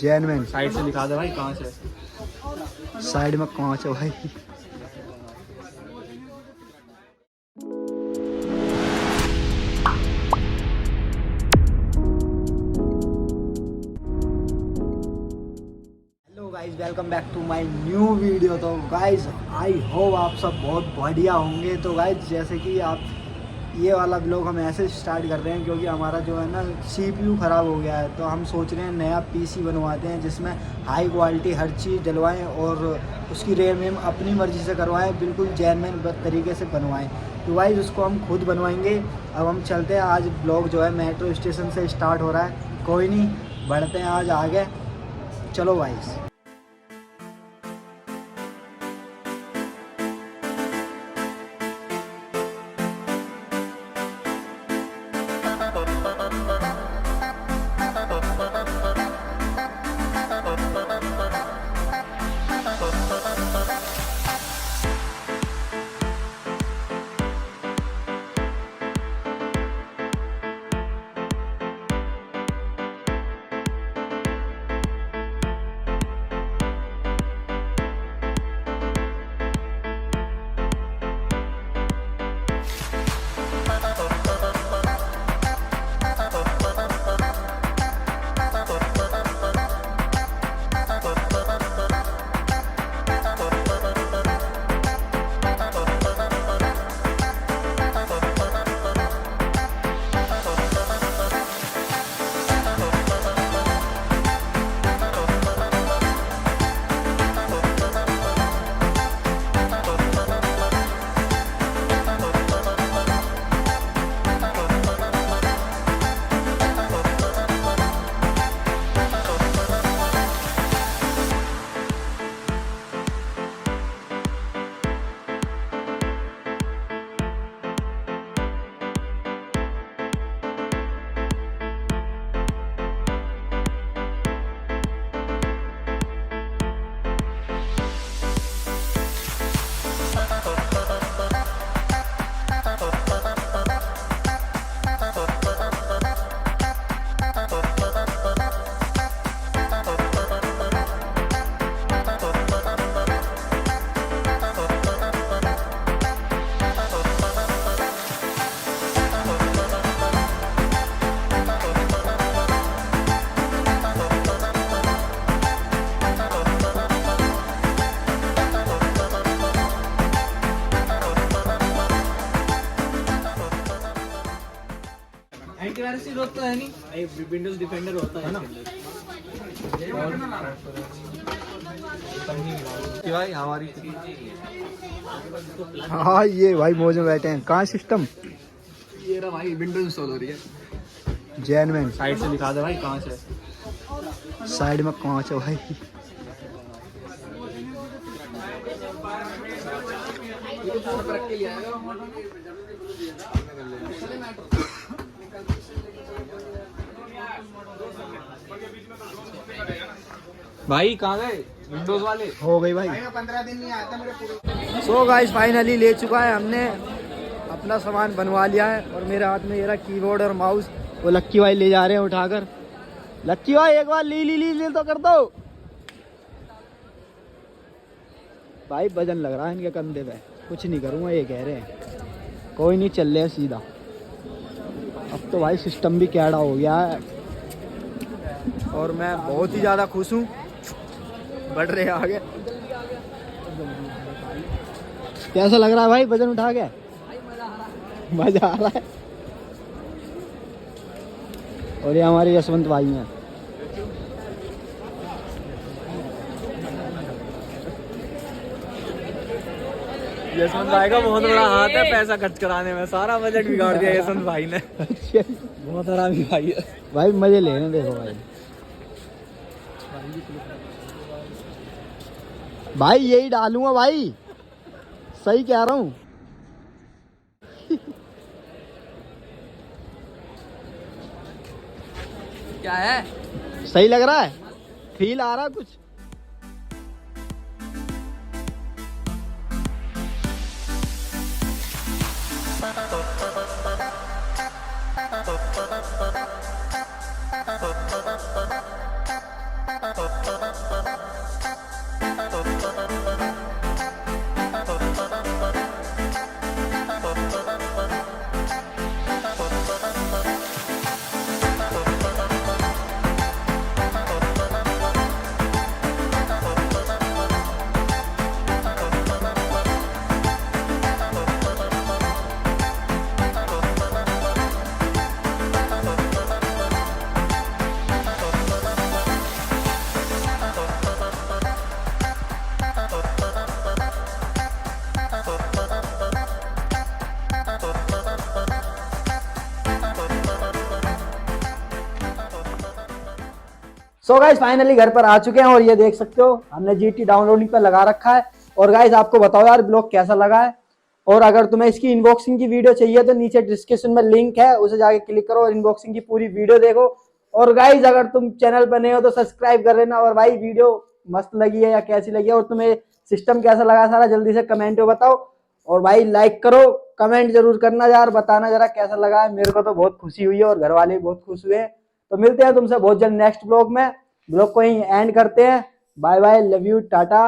जैनमैन side से दिखा दे भाई कहाँ से। साइड में कांच है भाई। Hello guys, welcome back to my new video. तो गाइस आई होप आप सब बहुत बढ़िया होंगे। तो गाइस जैसे कि आप ये वाला ब्लॉग हम ऐसे स्टार्ट कर रहे हैं क्योंकि हमारा जो है ना CPU ख़राब हो गया है। तो हम सोच रहे हैं नया PC बनवाते हैं जिसमें हाई क्वालिटी हर चीज़ डलवाएं और उसकी रैम अपनी मर्ज़ी से करवाएं, बिल्कुल जेन्युइन तरीके से बनवाएं। तो गाइस उसको हम खुद बनवाएंगे। अब हम चलते हैं। आज ब्लॉग जो है मेट्रो स्टेशन से स्टार्ट हो रहा है। कोई नहीं, बढ़ते हैं आज आगे। चलो गाइस। एंटीवायरस होता है नहीं, विंडोज डिफेंडर होता है ना भाई हमारी। हाँ ये भाई मौज में बैठे हैं। कहाँ सिस्टम? ये रहा भाई, विंडोज इंस्टॉल हो रही है। जैनमैन साइड से दिखा दे भाई कहाँ से। साइड में कांच है भाई। भाई कहाँ गए विंडोज वाले? हो गई भाई। 15 दिन नहीं आता मेरे पूरे। सो गाइस फाइनली ले चुका है हमने, अपना सामान बनवा लिया है। और मेरे हाथ में ये रहा कीबोर्ड और माउस। वो लक्की भाई ले जा रहे हैं उठाकर। लक्की भाई एक बार ली तो कर दो भाई। वजन लग रहा है इनके कंधे पे। कुछ नहीं करूँगा ये कह रहे हैं। कोई नहीं, चल रहे हैं सीधा। अब तो भाई सिस्टम भी कैड़ा हो गया है और मैं बहुत ही ज़्यादा खुश हूँ। बढ़ रहे आगे। कैसा लग रहा है भाई वजन उठा के? मजा आ रहा है। और ये हमारे यशवंत भाई हैं। यशवंत भाई का बहुत बड़ा हाथ है पैसा खर्च कराने में। सारा बजट बिगाड़ दिया यशवंत भाई ने। बहुत आरामी भाई है भाई। मजे लेने देखो भाई। भाई यही डालूंगा भाई, सही कह रहा हूँ। क्या है? सही लग रहा है? फील आ रहा कुछ? सो गाइस फाइनली घर पर आ चुके हैं और ये देख सकते हो हमने GT डाउनलोडिंग पर लगा रखा है। और गाइस आपको बताओ यार ब्लॉग कैसा लगा है, और अगर तुम्हें इसकी इनबॉक्सिंग की वीडियो चाहिए तो नीचे डिस्क्रिप्शन में लिंक है, उसे जाके क्लिक करो और इनबॉक्सिंग की पूरी वीडियो देखो। और गाइस अगर तुम चैनल पर नए हो तो सब्सक्राइब कर लेना। और भाई वीडियो मस्त लगी है या कैसी लगी है और तुम्हें सिस्टम कैसा लगा सारा जल्दी से कमेंट में बताओ। और भाई लाइक करो, कमेंट जरूर करना यार, बताना जरा कैसा लगा है। मेरे को तो बहुत खुशी हुई है और घर वाले भी बहुत खुश हुए हैं। तो मिलते हैं तुमसे बहुत जल्द नेक्स्ट ब्लॉग में। ब्लॉग को यहीं एंड करते हैं। Bye bye, love you, Tata.